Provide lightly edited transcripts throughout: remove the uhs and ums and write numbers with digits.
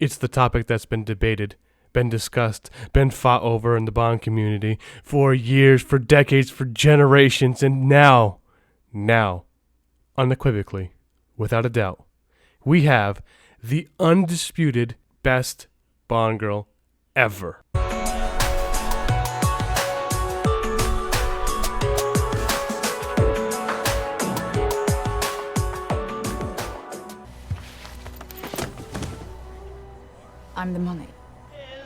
It's the topic that's been debated, been discussed, been fought over in the Bond community for years, for decades, for generations, and now, unequivocally, without a doubt, we have the undisputed best Bond girl ever. I'm the money.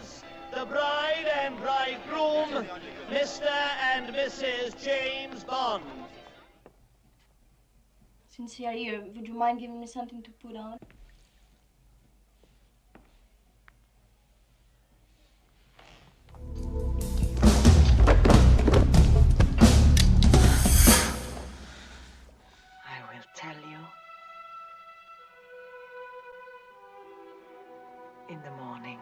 Is the bride and bridegroom, Mr. and Mrs. James Bond. Since you are here, would you mind giving me something to put on? I will tell you in the morning.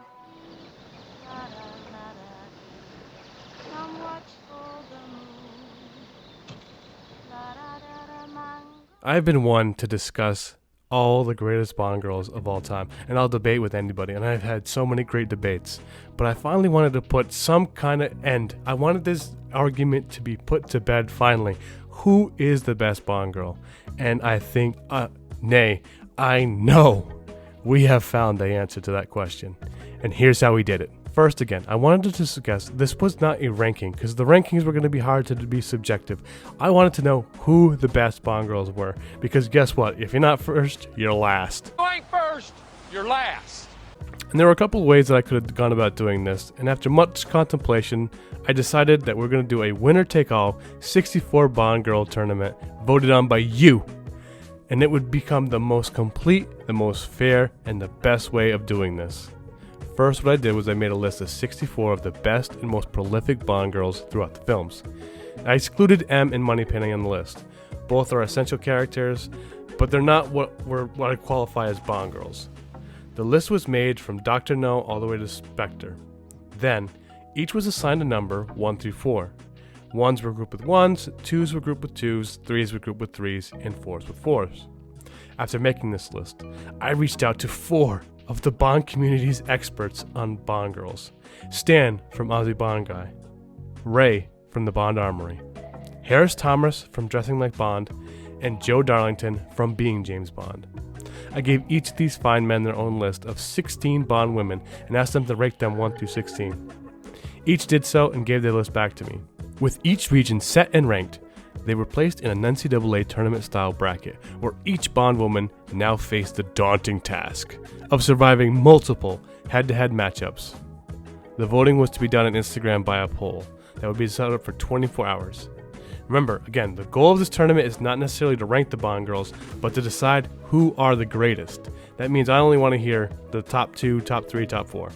I've been one to discuss all the greatest Bond girls of all time, and I'll debate with anybody, and I've had so many great debates, but I finally wanted to put some kind of end. I wanted this argument to be put to bed finally. Who is the best Bond girl? And I think, I know we have found the answer to that question, and here's how we did it. First, again, I wanted to discuss, this was not a ranking, because the rankings were going to be hard to be subjective. I wanted to know who the best Bond girls were, because guess what? If you're not first, you're last. You ain't first, you're last. And there were a couple of ways that I could have gone about doing this, and after much contemplation, I decided that we're going to do a winner-take-all 64 Bond girl tournament voted on by you. And it would become the most complete, the most fair, and the best way of doing this. First, what I did was I made a list of 64 of the best and most prolific Bond girls throughout the films. I excluded M and Moneypenny on the list. Both are essential characters, but they're not what I qualify as Bond girls. The list was made from Dr. No all the way to Spectre. Then, each was assigned a number 1 through 4. 1s were grouped with 1s, 2s were grouped with 2s, 3s were grouped with 3s, and 4s with 4s. After making this list, I reached out to 4 of the Bond community's experts on Bond girls. Stan from Aussie Bond Guy, Ray from the Bond Armory, Harris Thomas from Dressing Like Bond, and Joe Darlington from Being James Bond. I gave each of these fine men their own list of 16 Bond women and asked them to rank them 1 through 16. Each did so and gave their list back to me. With each region set and ranked, they were placed in an NCAA tournament-style bracket, where each Bond woman now faced the daunting task of surviving multiple head-to-head matchups. The voting was to be done on Instagram by a poll that would be set up for 24 hours. Remember, again, the goal of this tournament is not necessarily to rank the Bond girls, but to decide who are the greatest. That means I only want to hear the top 2, top 3, top 4.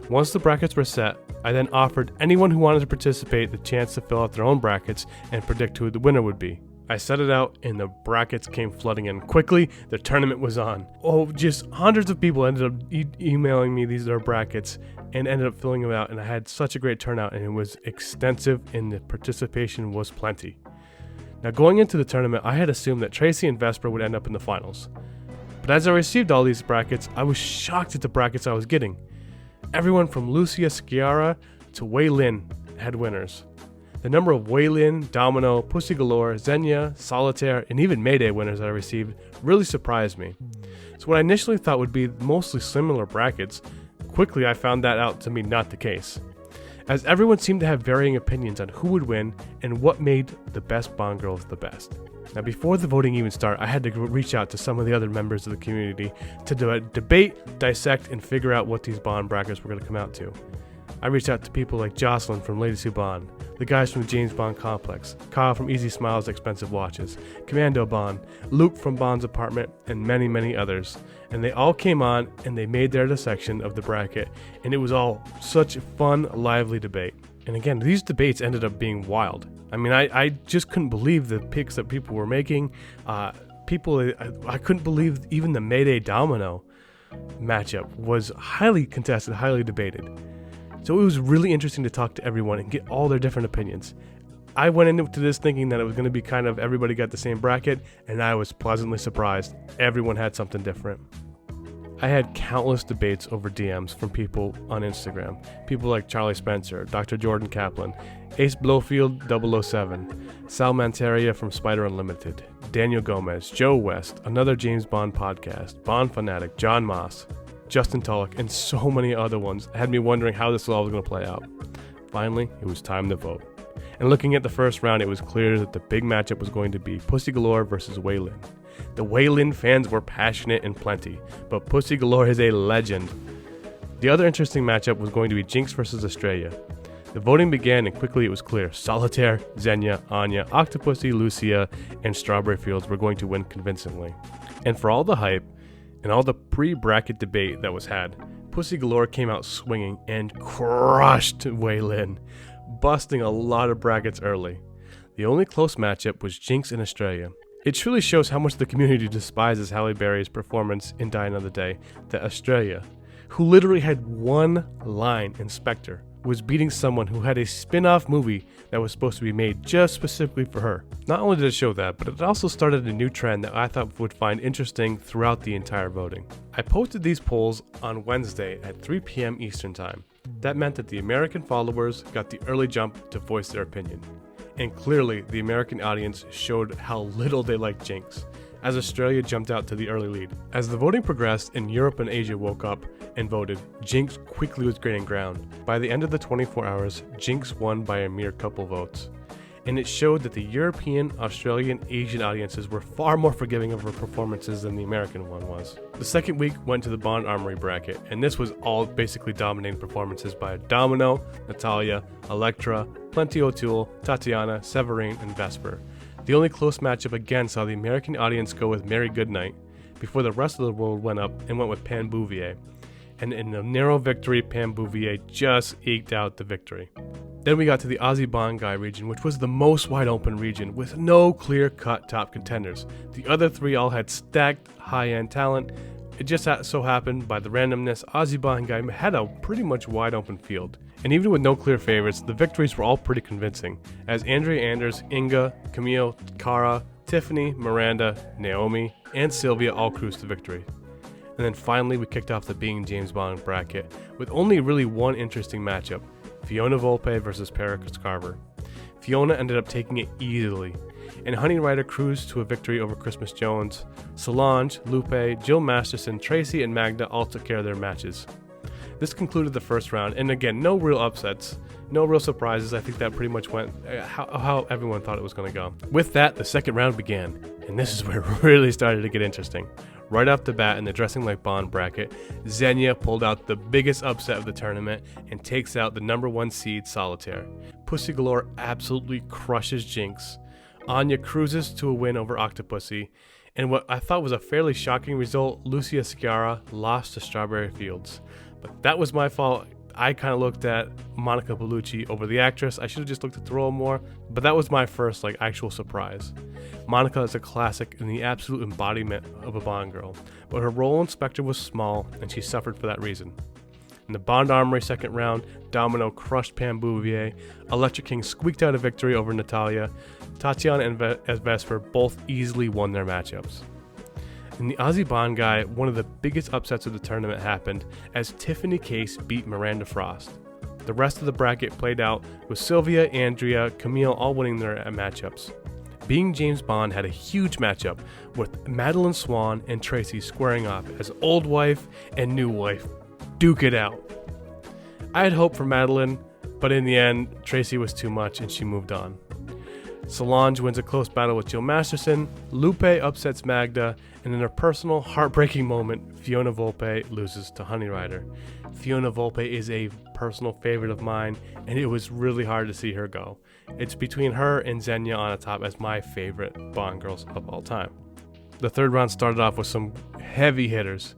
Once the brackets were set, I then offered anyone who wanted to participate the chance to fill out their own brackets and predict who the winner would be. I set it out and the brackets came flooding in quickly. The tournament was on. Just hundreds of people ended up emailing me their brackets and ended up filling them out, and I had such a great turnout, and it was extensive and the participation was plenty. Now, going into the tournament, I had assumed that Tracy and Vesper would end up in the finals. But as I received all these brackets, I was shocked at the brackets I was getting. Everyone from Lucia Sciarra to Wei Lin had winners. The number of Wei Lin, Domino, Pussy Galore, Xenia, Solitaire, and even Mayday winners that I received really surprised me. So what I initially thought would be mostly similar brackets, quickly I found that out to be not the case, as everyone seemed to have varying opinions on who would win and what made the best Bond girls the best. Now, before the voting even started, I had to reach out to some of the other members of the community to debate, dissect, and figure out what these Bond brackets were going to come out to. I reached out to people like Jocelyn from Ladies Who Bond, the guys from the James Bond Complex, Kyle from Easy Smiles Expensive Watches, Commando Bond, Luke from Bond's Apartment, and many, many others. And they all came on and they made their dissection of the bracket, and it was all such a fun, lively debate. And again, these debates ended up being wild. I mean, I just couldn't believe the picks that people were making. I couldn't believe even the Mayday Domino matchup was highly contested, highly debated. So it was really interesting to talk to everyone and get all their different opinions. I went into this thinking that it was going to be kind of everybody got the same bracket, and I was pleasantly surprised. Everyone had something different. I had countless debates over DMs from people on Instagram. People like Charlie Spencer, Dr. Jordan Kaplan, Ace Blowfield 007, Sal Manteria from Spider Unlimited, Daniel Gomez, Joe West, another James Bond podcast, Bond Fanatic, John Moss, Justin Tulloch, and so many other ones had me wondering how this all was going to play out. Finally, it was time to vote. And looking at the first round, it was clear that the big matchup was going to be Pussy Galore versus Wei Lin. The Wei Lin fans were passionate and plenty, but Pussy Galore is a legend. The other interesting matchup was going to be Jinx versus Estrella. The voting began and quickly it was clear. Solitaire, Xenia, Anya, Octopussy, Lucia, and Strawberry Fields were going to win convincingly. And for all the hype and all the pre-bracket debate that was had, Pussy Galore came out swinging and crushed Wei Lin, busting a lot of brackets early. The only close matchup was Jinx and Estrella. It truly shows how much the community despises Halle Berry's performance in Die Another Day that Estrella, who literally had one line in Spectre, was beating someone who had a spin-off movie that was supposed to be made just specifically for her. Not only did it show that, but it also started a new trend that I thought would find interesting throughout the entire voting. I posted these polls on Wednesday at 3 p.m. Eastern Time. That meant that the American followers got the early jump to voice their opinion. And clearly, the American audience showed how little they liked Jinx, as Australia jumped out to the early lead. As the voting progressed and Europe and Asia woke up and voted, Jinx quickly was gaining ground. By the end of the 24 hours, Jinx won by a mere couple votes. And it showed that the European, Australian, Asian audiences were far more forgiving of her performances than the American one was. The second week went to the Bond Armory bracket, and this was all basically dominating performances by Domino, Natalia, Elektra, Plenty O'Toole, Tatiana, Severine, and Vesper. The only close matchup again saw the American audience go with Mary Goodnight, before the rest of the world went up and went with Pam Bouvier. And in a narrow victory, Pam Bouvier just eked out the victory. Then we got to the Aussie Bond Guy region, which was the most wide open region with no clear-cut top contenders. The other three all had stacked high-end talent. It just so happened, by the randomness, Aussie Bond Guy had a pretty much wide open field. And even with no clear favorites, the victories were all pretty convincing, as Andrea Anders, Inga, Camille, Cara, Tiffany, Miranda, Naomi, and Sylvia all cruised to victory. And then finally we kicked off the Being James Bond bracket with only really one interesting matchup, Fiona Volpe versus Paris Carver. Fiona ended up taking it easily, and Honey Rider cruised to a victory over Christmas Jones. Solange, Lupe, Jill Masterson, Tracy, and Magda all took care of their matches. This concluded the first round, and again, no real upsets, no real surprises. I think that pretty much went how everyone thought it was going to go. With that, the second round began, and this is where it really started to get interesting. Right off the bat in the Dressing Like Bond bracket, Xenia pulled out the biggest upset of the tournament and takes out the number 1 seed Solitaire. Pussy Galore absolutely crushes Jinx. Anya cruises to a win over Octopussy, and what I thought was a fairly shocking result, Lucia Sciarra lost to Strawberry Fields. But that was my fault. I kind of looked at Monica Bellucci over the actress. I should have just looked at the role more, but that was my first actual surprise. Monica is a classic and the absolute embodiment of a Bond girl, but her role in Spectre was small and she suffered for that reason. In the Bond Armory second round, Domino crushed Pam Bouvier, Electra King squeaked out a victory over Natalia, Tatiana and Vesper both easily won their matchups. In the Aussie Bond Guy, one of the biggest upsets of the tournament happened as Tiffany Case beat Miranda Frost. The rest of the bracket played out with Sylvia, Andrea, Camille all winning their matchups. Being James Bond had a huge matchup with Madeline Swan and Tracy squaring off as old wife and new wife duke it out. I had hope for Madeline, but in the end, Tracy was too much and she moved on. Solange wins a close battle with Jill Masterson, Lupe upsets Magda, and in a personal, heartbreaking moment, Fiona Volpe loses to Honey Rider. Fiona Volpe is a personal favorite of mine, and it was really hard to see her go. It's between her and Xenia on top as my favorite Bond girls of all time. The third round started off with some heavy hitters,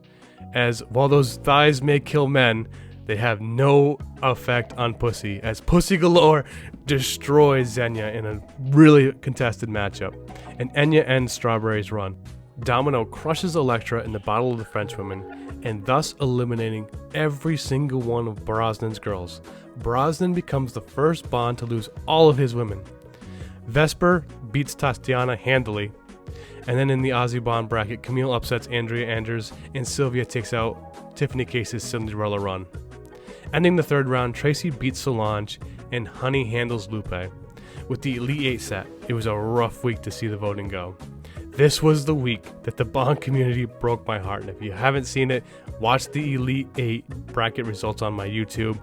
as while those thighs may kill men, they have no effect on Pussy, as Pussy Galore destroys Xenia in a really contested matchup, and Enya ends Strawberry's run. Domino crushes Elektra in the Battle of the Frenchwomen, and thus eliminating every single one of Brosnan's girls. Brosnan becomes the first Bond to lose all of his women. Vesper beats Tatiana handily, And then in the Aussie Bond bracket, Camille upsets Andrea Anders, and Sylvia takes out Tiffany Case's Cinderella run. Ending the third round, Tracy beats Solange, and Honey handles Lupe. With the Elite 8 set, it was a rough week to see the voting go. This was the week that the Bond community broke my heart, and if you haven't seen it, watch the Elite 8 bracket results on my YouTube.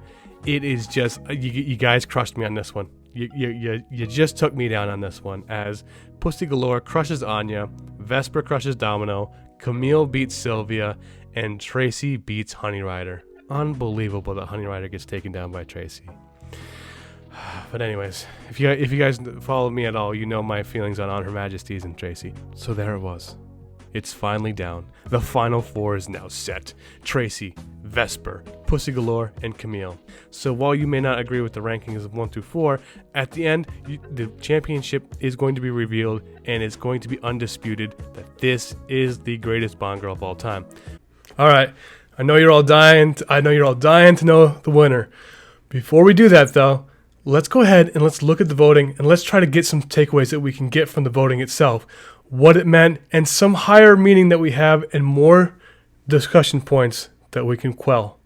It is just, you guys crushed me on this one. You just took me down on this one, as Pussy Galore crushes Anya, Vesper crushes Domino, Camille beats Sylvia, and Tracy beats Honey Rider. Unbelievable that Honey Rider gets taken down by Tracy. But anyways, if you guys follow me at all, you know my feelings on Her Majesty's and Tracy. So there it was. It's finally down. The final four is now set. Tracy, Vesper, Pussy Galore, and Camille. So while you may not agree with the rankings of 1 through 4, at the end, the championship is going to be revealed, and it's going to be undisputed that this is the greatest Bond girl of all time. All right, I know you're all dying to know the winner. Before we do that, though, let's go ahead and let's look at the voting, and let's try to get some takeaways that we can get from the voting itself, what it meant, and some higher meaning that we have, and more discussion points that we can quell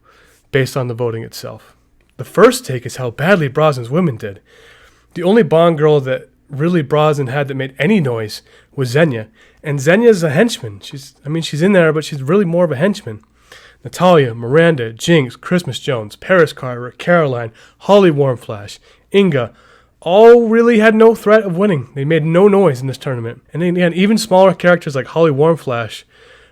based on the voting itself. The first take is how badly Brosnan's women did. The only Bond girl that really Brosnan had that made any noise was Xenia, and Xenia's a henchman. She's in there, but she's really more of a henchman. Natalia, Miranda, Jinx, Christmas Jones, Paris Carver, Caroline, Holly Warmflash, Inga, all really had no threat of winning. They made no noise in this tournament. And then again, even smaller characters like Holly Warmflash,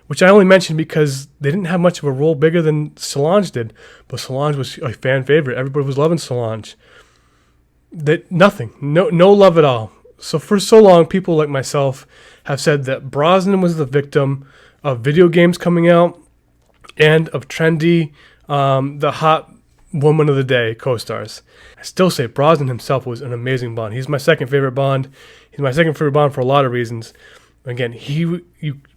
which I only mentioned because they didn't have much of a role bigger than Solange did, but Solange was a fan favorite. Everybody was loving Solange. Nothing, no love at all. So for so long, people like myself have said that Brosnan was the victim of video games coming out and of trendy, the hot woman of the day co-stars. I still say Brosnan himself was an amazing Bond. He's my second favorite Bond. He's my second favorite Bond for a lot of reasons. Again,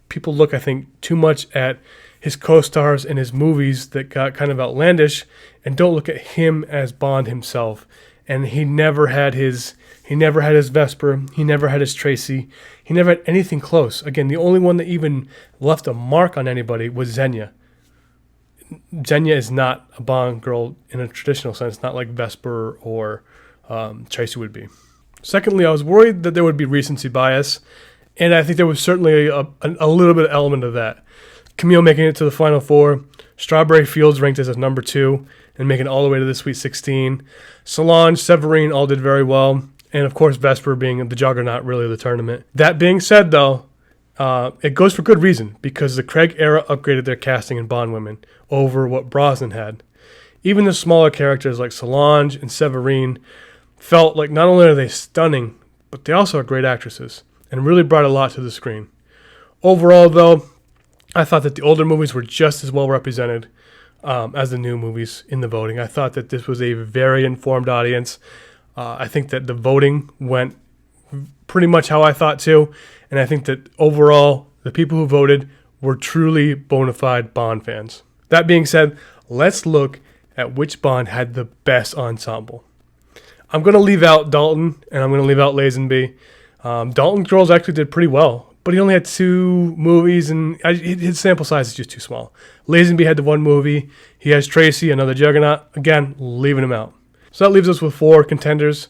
people look, I think, too much at his co-stars and his movies that got kind of outlandish, and don't look at him as Bond himself. And he never had his Vesper. He never had his Tracy. He never had anything close. Again, the only one that even left a mark on anybody was Xenia. Xenia is not a Bond girl in a traditional sense, not like Vesper or Tracy would be. Secondly, I was worried that there would be recency bias, and I think there was certainly a little bit of element of that. Camille making it to the final four, Strawberry Fields ranked as number 2 and making it all the way to the Sweet 16. Solange, Severine all did very well, and of course Vesper being the juggernaut really of the tournament. That being said, though, it goes for good reason, because the Craig era upgraded their casting in Bond women over what Brosnan had. Even the smaller characters like Solange and Severine felt like not only are they stunning, but they also are great actresses and really brought a lot to the screen. Overall, though, I thought that the older movies were just as well represented as the new movies in the voting. I thought that this was a very informed audience. I think that the voting went pretty much how I thought too, and I think that overall, the people who voted were truly bona fide Bond fans. That being said, let's look at which Bond had the best ensemble. I'm going to leave out Dalton, and I'm going to leave out Lazenby. Dalton's girls actually did pretty well, but he only had 2 movies, and his sample size is just too small. Lazenby had the 1 movie. He has Tracy, another juggernaut. Again, leaving him out. So that leaves us with 4 contenders.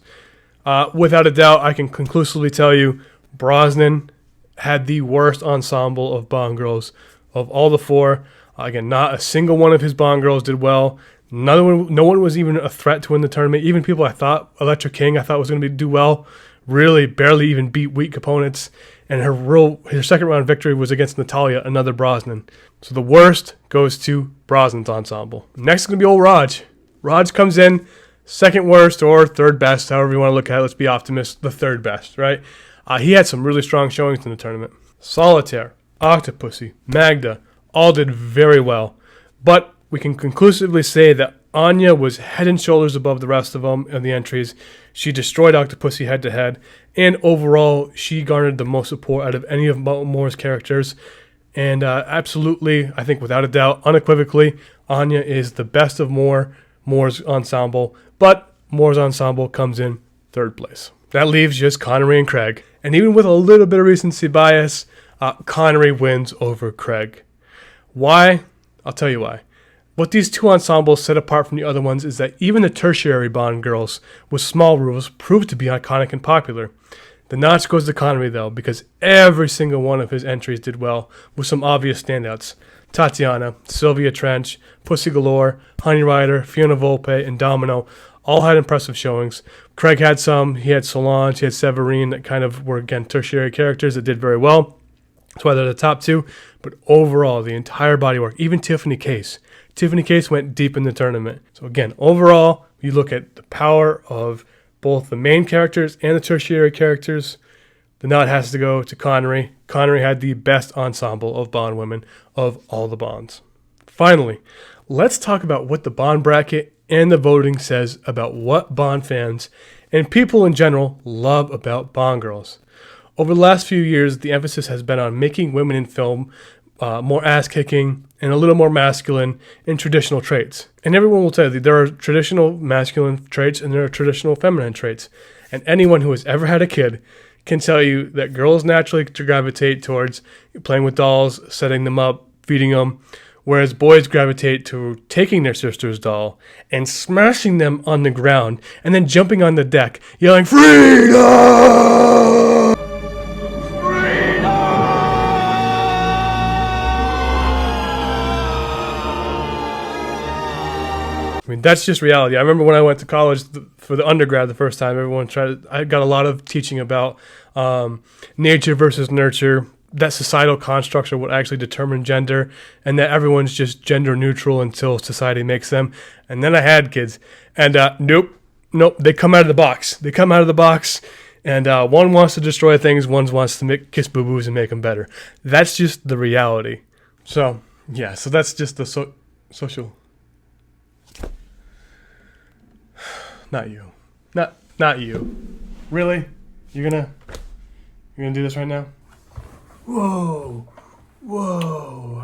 Without a doubt, I can conclusively tell you Brosnan had the worst ensemble of Bond girls of all the 4. Again, not a single one of his Bond girls did well. No one was even a threat to win the tournament. Even people I thought, Electra King, I thought was going to do well, really barely even beat weak opponents. And her second round victory was against Natalia, another Brosnan. So the worst goes to Brosnan's ensemble. Next is going to be old Raj. Raj comes in second worst or third best, however you want to look at it. Let's be optimists, the third best, right? He had some really strong showings in the tournament. Solitaire, Octopussy, Magda, all did very well. But we can conclusively say that Anya was head and shoulders above the rest of them in the entries. She destroyed Octopussy head-to-head, and overall, she garnered the most support out of any of Moore's characters. And absolutely, I think without a doubt, unequivocally, Anya is the best of Moore's ensemble, but Moore's ensemble comes in third place. That leaves just Connery and Craig. And even with a little bit of recency bias, Connery wins over Craig. Why? I'll tell you why. What these two ensembles set apart from the other ones is that even the tertiary Bond girls with small roles proved to be iconic and popular. The notch goes to Connery though, because every single one of his entries did well, with some obvious standouts. Tatiana, Sylvia Trench, Pussy Galore, Honey Rider, Fiona Volpe, and Domino all had impressive showings. Craig had some. He had Solange, he had Severine that kind of were, again, tertiary characters that did very well. That's why they're the top two. But overall, the entire bodywork, even Tiffany Case. Tiffany Case went deep in the tournament. So again, overall, you look at the power of both the main characters and the tertiary characters, the nod has to go to Connery. Connery had the best ensemble of Bond women of all the Bonds. Finally, let's talk about what the Bond bracket and the voting says about what Bond fans and people in general love about Bond girls. Over the last few years, the emphasis has been on making women in film more ass-kicking and a little more masculine in traditional traits. And everyone will tell you there are traditional masculine traits and there are traditional feminine traits. And anyone who has ever had a kid can tell you that girls naturally gravitate towards playing with dolls, setting them up, feeding them, whereas boys gravitate to taking their sister's doll and smashing them on the ground and then jumping on the deck, yelling, "Freedom!" I mean, that's just reality. I remember when I went to college for the undergrad the first time, I got a lot of teaching about nature versus nurture, that societal constructs are what actually determine gender, and that everyone's just gender neutral until society makes them. And then I had kids, and nope, they come out of the box. And one wants to destroy things, one wants to kiss boo-boos and make them better. That's just the reality. So, yeah, so that's just the social... Not you. Not you. Really? You're gonna do this right now? Whoa.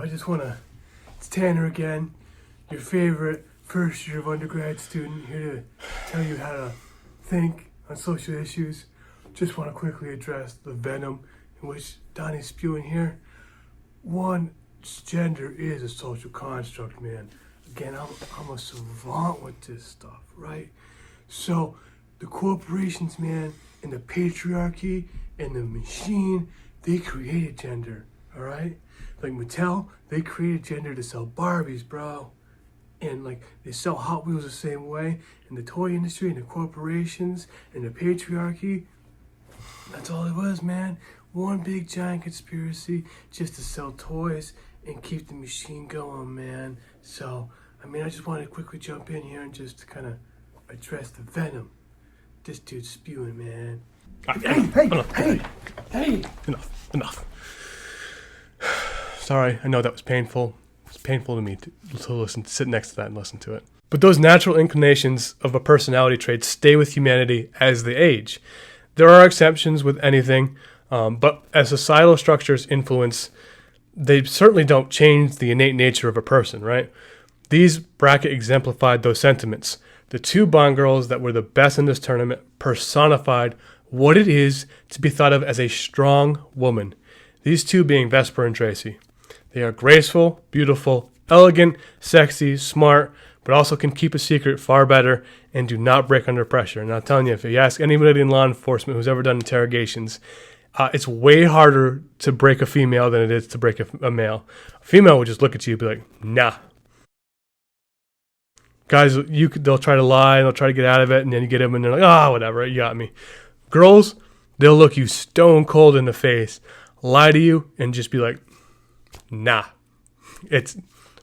I just wanna... It's Tanner again, your favorite first year of undergrad student, here to tell you how to think on social issues. Just want to quickly address the venom in which Donnie's spewing here. One, gender is a social construct, man. Again, I'm a savant with this stuff, right? So, the corporations, man, and the patriarchy and the machine, they created gender, all right? Like Mattel, they created gender to sell Barbies, bro. And like they sell Hot Wheels the same way. And the toy industry and the corporations and the patriarchy, that's all it was, man. One big giant conspiracy just to sell toys and keep the machine going, man. So, I mean, I just wanted to quickly jump in here and just kind of address the venom this dude's spewing, man. Hey! Enough. Sorry, I know that was painful. It's painful to me to listen, to sit next to that and listen to it. But those natural inclinations of a personality trait stay with humanity as they age. There are exceptions with anything, but as societal structures influence, they certainly don't change the innate nature of a person, right? These bracket exemplified those sentiments. The two Bond girls that were the best in this tournament personified what it is to be thought of as a strong woman. These two being Vesper and Tracy. They are graceful, beautiful, elegant, sexy, smart, but also can keep a secret far better and do not break under pressure. And I'm telling you, if you ask anybody in law enforcement who's ever done interrogations, it's way harder to break a female than it is to break a male. A female would just look at you and be like, nah. Guys, they'll try to lie, they'll try to get out of it, and then you get them and they're like, whatever, you got me. Girls, they'll look you stone cold in the face, lie to you, and just be like, nah.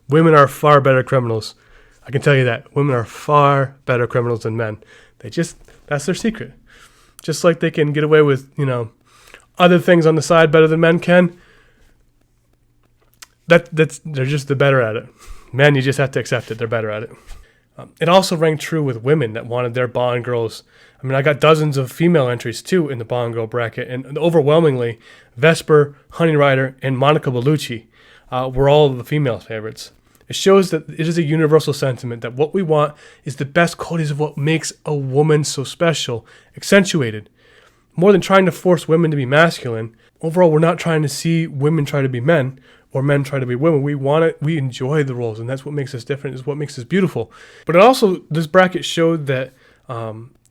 Women are far better criminals. I can tell you that. Women are far better criminals than men. That's their secret. Just like they can get away with, other things on the side better than men can. They're just the better at it. Men, you just have to accept it. They're better at it. It also rang true with women that wanted their Bond girls. I mean, I got dozens of female entries too in the Bond girl bracket, and overwhelmingly, Vesper, Honey Rider, and Monica Bellucci were all the female favorites. It shows that it is a universal sentiment that what we want is the best qualities of what makes a woman so special, accentuated. more than trying to force women to be masculine, overall, we're not trying to see women try to be men or men try to be women. We want it. We enjoy the roles, and that's what makes us different, is what makes us beautiful. But it also, this bracket showed that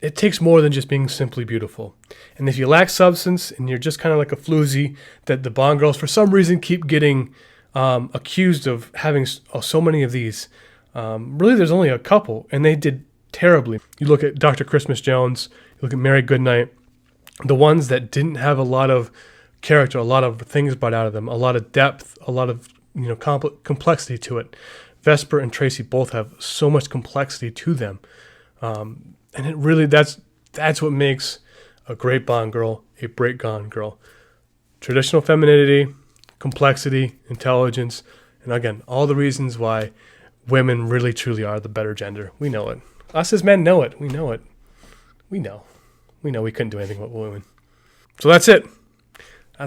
it takes more than just being simply beautiful. And if you lack substance and you're just kind of like a floozy, that the Bond girls, for some reason, keep getting accused of having so many of these. Really, there's only a couple, and they did terribly. You look at Dr. Christmas Jones, you look at Mary Goodnight, the ones that didn't have a lot of character, a lot of things brought out of them, a lot of depth, a lot of complexity to it. Vesper and Tracy both have so much complexity to them, and it really that's what makes a great Bond girl a great Bond girl. Traditional femininity, complexity, intelligence, and again, all the reasons why women really truly are the better gender. We know it. Us as men know it. We know it. We know we couldn't do anything with women. So that's it.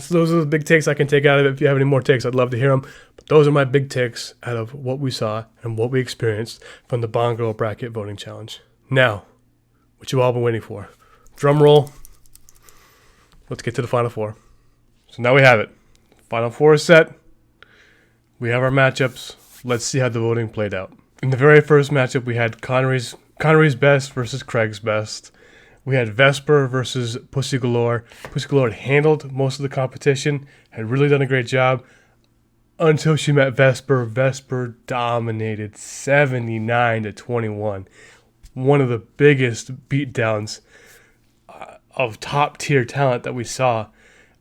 Those are the big takes I can take out of it. If you have any more takes, I'd love to hear them. But those are my big takes out of what we saw and what we experienced from the Bond Girl Bracket Voting Challenge. Now, what you've all been waiting for. Drum roll. Let's get to the Final Four. So now we have it. Final Four is set. We have our matchups. Let's see how the voting played out. In the very first matchup, we had Connery's best versus Craig's best. We had Vesper versus Pussy Galore. Pussy Galore had handled most of the competition, had really done a great job until she met Vesper. Vesper dominated 79-21. One of the biggest beatdowns of top tier talent that we saw.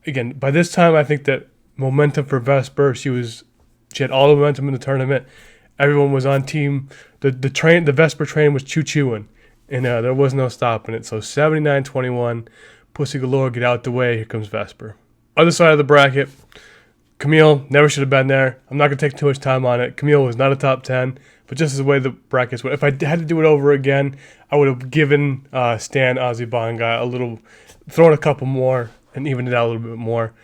Again, by this time, I think that momentum for Vesper, she had all the momentum in the tournament. Everyone was on team. The Vesper train was choo-chooing. And there was no stopping it. So 79-21, Pussy Galore, get out the way. Here comes Vesper. Other side of the bracket, Camille never should have been there. I'm not going to take too much time on it. Camille was not a top 10, but just as the way the brackets went. If I had to do it over again, I would have given Stan Aussie Bond Guy thrown a couple more and evened it out a little bit more.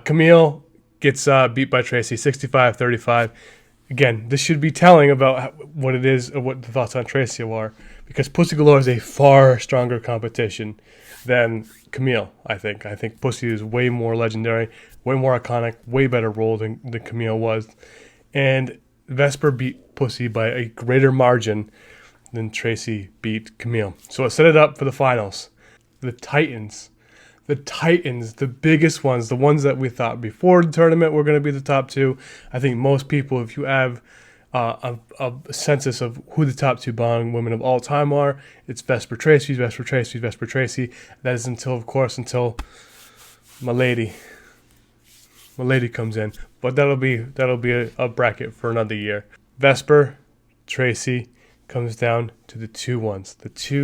Camille gets beat by Tracy, 65-35. Again, this should be telling about what it is or what the thoughts on Tracy are, because Pussy Galore is a far stronger competition than Camille, I think. I think Pussy is way more legendary, way more iconic, way better role than Camille was. And Vesper beat Pussy by a greater margin than Tracy beat Camille. So it set it up for the finals. The Titans, the biggest ones, the ones that we thought before the tournament were going to be the top two. I think most people, if you have a census of who the top two Bond women of all time are, it's Vesper Tracy. That is until my lady comes in. But that'll be a bracket for another year. Vesper, Tracy, comes down to the two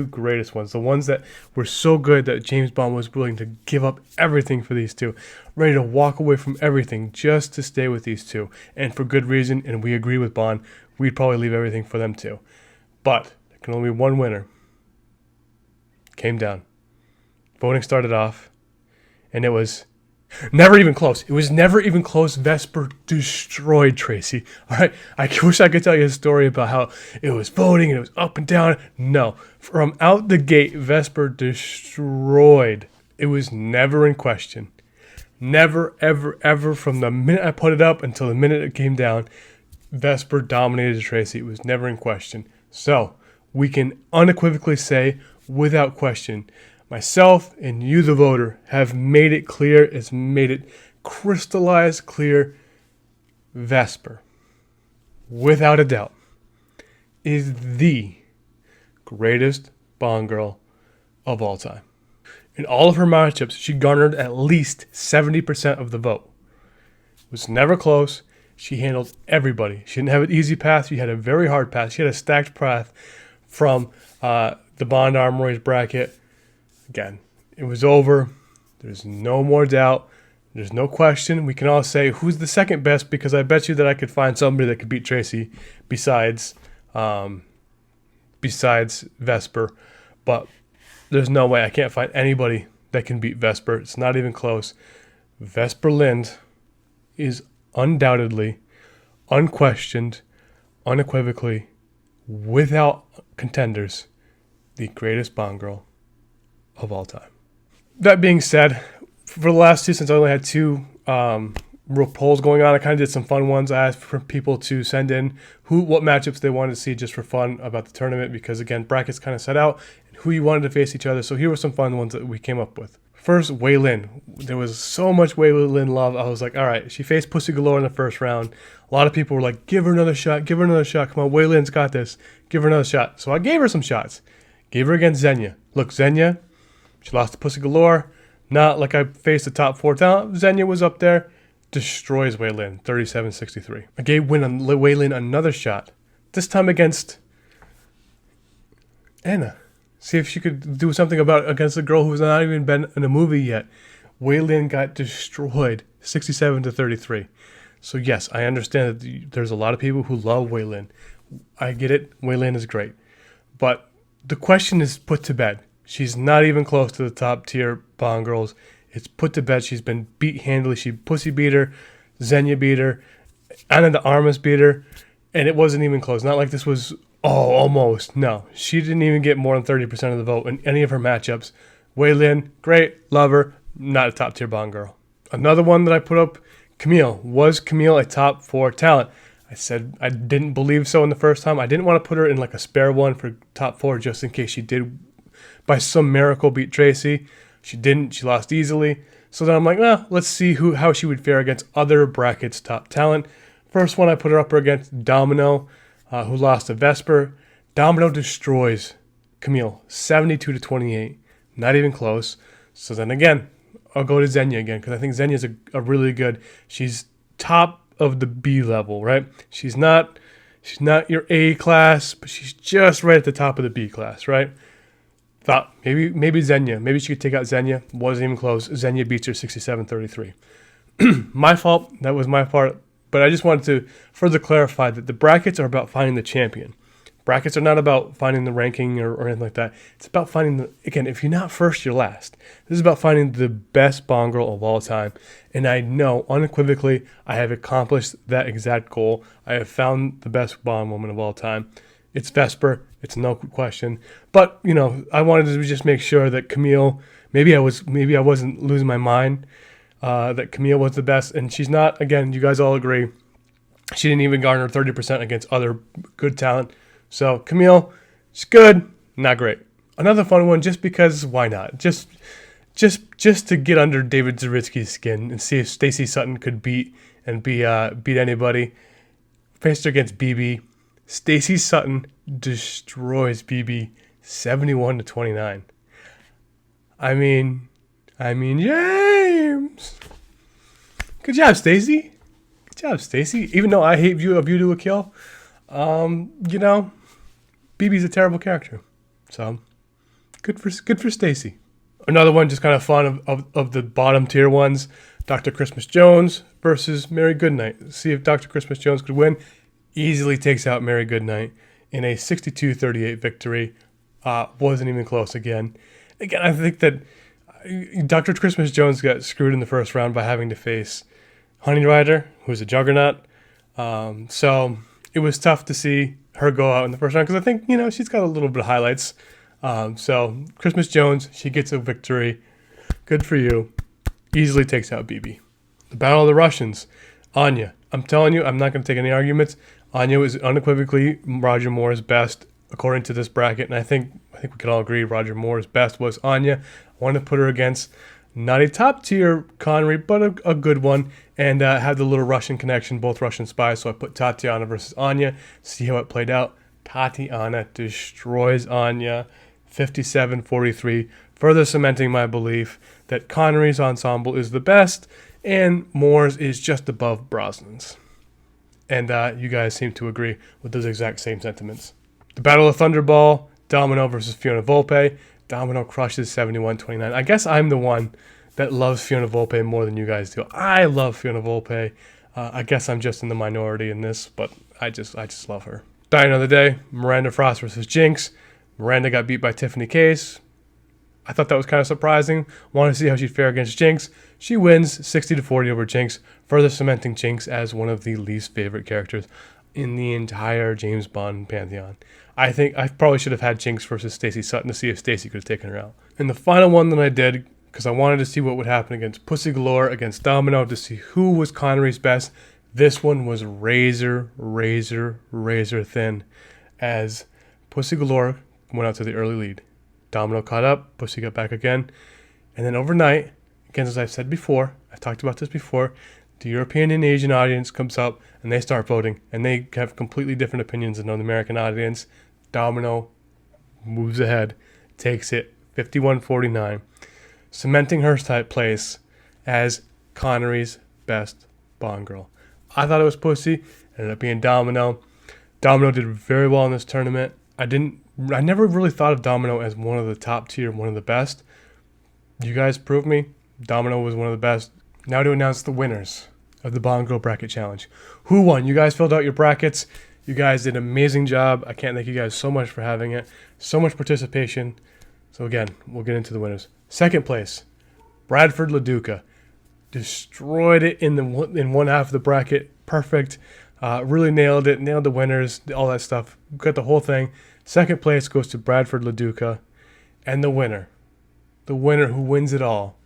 greatest ones, the ones that were so good that James Bond was willing to give up everything for these two, ready to walk away from everything just to stay with these two, and for good reason. And we agree with Bond, we'd probably leave everything for them too. But there can only be one winner. Came down. Voting started off, and it was never even close. It was never even close. Vesper destroyed Tracy. All right. I wish I could tell you a story about how it was voting and it was up and down. No. From out the gate, Vesper destroyed. It was never in question. Never, ever, ever, from the minute I put it up until the minute it came down, Vesper dominated Tracy. It was never in question. So we can unequivocally say, without question, myself and you, the voter, have made it clear. It's made it crystallized clear. Vesper, without a doubt, is the greatest Bond girl of all time. In all of her matchups, she garnered at least 70% of the vote. It was never close. She handled everybody. She didn't have an easy path. She had a very hard path. She had a stacked path from the Bond Armory's bracket. Again, it was over. There's no more doubt. There's no question. We can all say who's the second best, because I bet you that I could find somebody that could beat Tracy besides Vesper. But there's no way. I can't find anybody that can beat Vesper. It's not even close. Vesper Lind is undoubtedly, unquestioned, unequivocally, without contenders, the greatest Bond girl of all time. that being said, for the last two, since I only had two real polls going on, I kind of did some fun ones. I asked for people to send in what matchups they wanted to see just for fun about the tournament, because again, brackets kind of set out and who you wanted to face each other. So here were some fun ones that we came up with. First, Wei Lin. There was so much Wei Lin love. I was like, all right, she faced Pussy Galore in the first round. A lot of people were like, give her another shot, give her another shot. Come on, Wei Lin's got this. Give her another shot. So I gave her some shots. Gave her against Xenia. Look, Xenia, she lost to Pussy Galore. Not like I faced the top 4 talent. Xenia was up there. Destroys Wei Lin, 37-63. I gave Wei Lin another shot. This time against Anna. See if she could do something against a girl who's not even been in a movie yet. Wei Lin got destroyed, 67-33. So yes, I understand that there's a lot of people who love Wei Lin. I get it. Wei Lin is great. But the question is put to bed. She's not even close to the top tier Bond girls. It's put to bed. She's been beat handily. She Pussy beat her. Xenia beat her. Anna de Armas beat her. And it wasn't even close. Not like this was, almost. No. She didn't even get more than 30% of the vote in any of her matchups. Wei Lin, great. Love her. Not a top tier Bond girl. Another one that I put up, Camille. Was Camille a top 4 talent? I said I didn't believe so in the first time. I didn't want to put her in like a spare one for top 4 just in case she did by some miracle beat Tracy. She didn't. She lost easily. So then I'm like, well, let's see how she would fare against other brackets top talent. First one I put her up against Domino, who lost to Vesper. Domino destroys Camille, 72-28. Not even close. So then again, I'll go to Xenia again because I think Xenia's a really good. She's top of the B level, right? She's not your A class, but she's just right at the top of the B class, right? Thought maybe Xenia. Maybe she could take out Xenia. Wasn't even close. Xenia beats her 67-33. My fault. That was my part. But I just wanted to further clarify that the brackets are about finding the champion. Brackets are not about finding the ranking or anything like that. It's about finding again, if you're not first, you're last. This is about finding the best Bond girl of all time. And I know unequivocally I have accomplished that exact goal. I have found the best Bond woman of all time. It's Vesper. It's no question. But, I wanted to just make sure that Camille, maybe I wasn't losing my mind, that Camille was the best. And she's not. Again, you guys all agree. She didn't even garner 30% against other good talent. So Camille, she's good, not great. Another fun one, just because why not? Just to get under David Zaritsky's skin and see if Stacey Sutton could beat anybody. Faced her against BB. Stacey Sutton destroys BB 71-29. I mean, James. Good job, Stacey. Good job, Stacey. Even though I hate A View to a Kill, BB's a terrible character. So good for Stacey. Another one just kind of fun of the bottom tier ones. Dr. Christmas Jones versus Mary Goodnight. See if Dr. Christmas Jones could win. Easily takes out Mary Goodnight in a 62-38 victory. Wasn't even close again. Again, I think that Dr. Christmas Jones got screwed in the first round by having to face Honey Rider, who's a juggernaut. So it was tough to see her go out in the first round because I think, she's got a little bit of highlights. So Christmas Jones, she gets a victory. Good for you. Easily takes out BB. The Battle of the Russians. Anya. I'm telling you, I'm not going to take any arguments. Anya is unequivocally Roger Moore's best according to this bracket, and I think we can all agree Roger Moore's best was Anya. I wanted to put her against not a top tier Connery, but a good one, and had the little Russian connection, both Russian spies. So I put Tatiana versus Anya. See how it played out. Tatiana destroys Anya, 57-43, further cementing my belief that Connery's ensemble is the best, and Moore's is just above Brosnan's. And you guys seem to agree with those exact same sentiments. The Battle of Thunderball, Domino versus Fiona Volpe. Domino crushes 71-29. I guess I'm the one that loves Fiona Volpe more than you guys do. I love Fiona Volpe. I guess I'm just in the minority in this, but I just love her. Die Another Day, Miranda Frost versus Jinx. Miranda got beat by Tiffany Case. I thought that was kind of surprising. Wanted to see how she'd fare against Jinx. She wins 60-40 over Jinx, further cementing Jinx as one of the least favorite characters in the entire James Bond pantheon. I think I probably should have had Jinx versus Stacey Sutton to see if Stacey could have taken her out. And the final one that I did, because I wanted to see what would happen against Pussy Galore, against Domino, to see who was Connery's best. This one was razor thin, as Pussy Galore went out to the early lead. Domino caught up, Pussy got back again, and then overnight, again, as I've said before, I've talked about this before, the European and Asian audience comes up and they start voting, and they have completely different opinions than the American audience. Domino moves ahead, takes it 51-49, cementing her place as Connery's best Bond girl. I thought it was Pussy, ended up being Domino. Domino did very well in this tournament. I never really thought of Domino as one of the top tier, one of the best. You guys proved me. Domino was one of the best. Now to announce the winners of the Bond Girl Bracket Challenge. Who won? You guys filled out your brackets. You guys did an amazing job. I can't thank you guys so much for having it. So much participation. So again, we'll get into the winners. Second place, Bradford LaDuca. Destroyed it in one half of the bracket. Perfect. Really nailed it. Nailed the winners. All that stuff. Got the whole thing. Second place goes to Bradford LaDuca. And the winner who wins it all,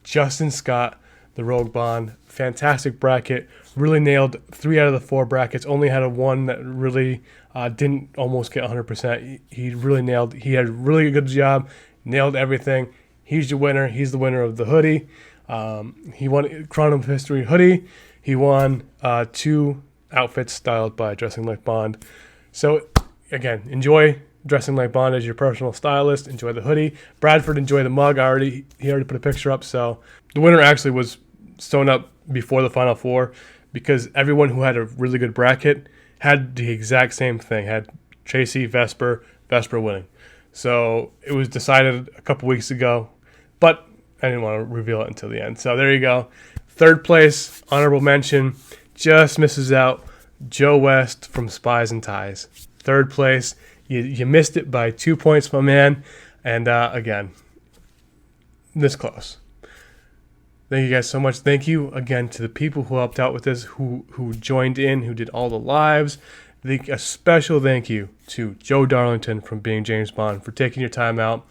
Justin Scott, the Rogue Bond. Fantastic bracket. Really nailed 3 out of the 4 brackets. Only had a 1 that really didn't almost get 100%. He really nailed. He had a really good job. Nailed everything. He's your winner. He's the winner of the hoodie. He won Crown of History hoodie. He won 2 outfits styled by Dressing Like Bond. So again, enjoy Dressing Like Bond as your personal stylist. Enjoy the hoodie. Bradford, enjoy the mug. He already put a picture up. So the winner actually was sewn up before the Final Four, because everyone who had a really good bracket had the exact same thing. Had Tracy, Vesper winning. So it was decided a couple weeks ago, but I didn't want to reveal it until the end. So there you go. Third place, honorable mention, just misses out. Joe West from Spies and Ties. Third place. You missed it by 2 points, my man. And again, this close. Thank you guys so much. Thank you again to the people who helped out with this, who joined in, who did all the lives. A special thank you to Joe Darlington from Being James Bond for taking your time out,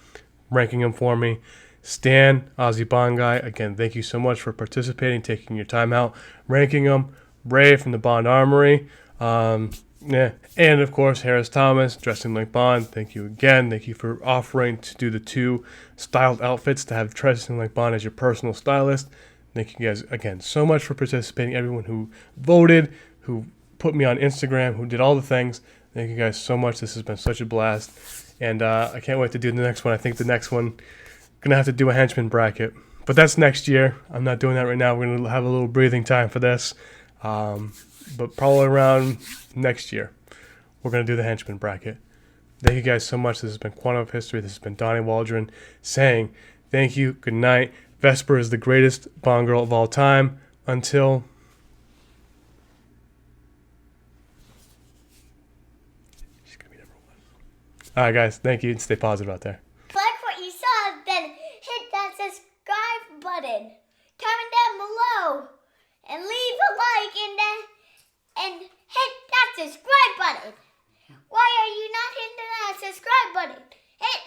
ranking him for me. Stan, Aussie Bond Guy, again, thank you so much for participating, taking your time out, ranking him. Ray from the Bond Armory. And of course, Harris Thomas, Dressing Like Bond. Thank you again. Thank you for offering to do the 2 styled outfits, to have Dressing Like Bond as your personal stylist. Thank you guys again so much for participating. Everyone who voted, who put me on Instagram, who did all the things. Thank you guys so much. This has been such a blast. And I can't wait to do the next one. I think the next one, going to have to do a henchman bracket. But that's next year. I'm not doing that right now. We're going to have a little breathing time for this. But probably around next year, we're going to do the henchman bracket. Thank you guys so much. This has been Quantum of History. This has been Donnie Waldron saying thank you, good night. Vesper is the greatest Bond girl of all time. Until... she's going to be number 1. All right, guys. Thank you. And stay positive out there. Like what you saw, then hit that subscribe button. Comment down below. And leave a like and hit that subscribe button. Why are you not hitting that subscribe button? Hit